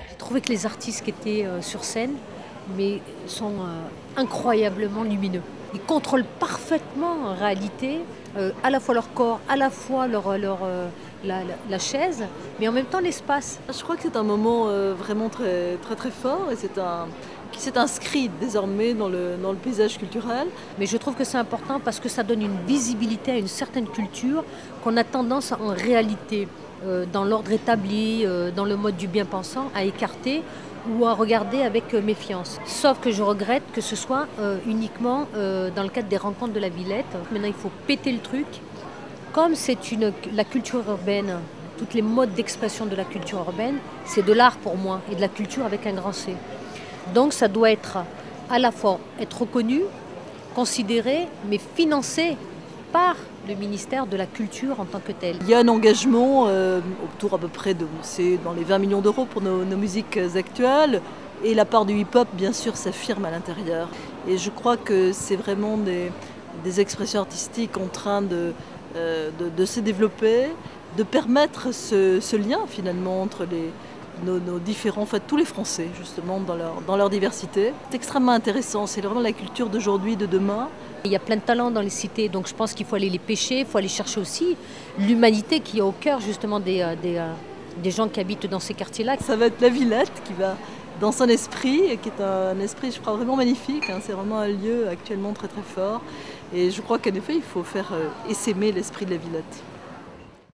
J'ai trouvé que les artistes qui étaient sur scène sont incroyablement lumineux. Ils contrôlent parfaitement en réalité à la fois leur corps, à la fois la chaise, mais en même temps l'espace. Je crois que c'est un moment vraiment très, très, très fort et qui s'est inscrit désormais dans le paysage culturel. Mais je trouve que c'est important parce que ça donne une visibilité à une certaine culture qu'on a tendance en réalité, dans l'ordre établi, dans le mode du bien-pensant, à écarter ou à regarder avec méfiance. Sauf que je regrette que ce soit uniquement dans le cadre des rencontres de la Villette. Maintenant, il faut péter le truc. Comme c'est la culture urbaine, tous les modes d'expression de la culture urbaine, c'est de l'art pour moi et de la culture avec un grand C. Donc ça doit être à la fois être reconnu, considéré, mais financé par le ministère de la Culture en tant que tel. Il y a un engagement autour à peu près c'est dans les 20 millions d'euros pour nos musiques actuelles. Et la part du hip-hop, bien sûr, s'affirme à l'intérieur. Et je crois que c'est vraiment des expressions artistiques en train de se développer, de permettre ce lien finalement entre nos différents, en fait tous les Français justement dans leur diversité. C'est extrêmement intéressant, c'est vraiment la culture d'aujourd'hui, de demain. Il y a plein de talents dans les cités, donc je pense qu'il faut aller les pêcher, il faut aller chercher aussi l'humanité qui est au cœur justement des gens qui habitent dans ces quartiers-là. Ça va être la Villette qui va, dans son esprit, qui est un esprit, je crois, vraiment magnifique. C'est vraiment un lieu actuellement très très fort. Et je crois qu'en effet, il faut faire essaimer l'esprit de la Villette.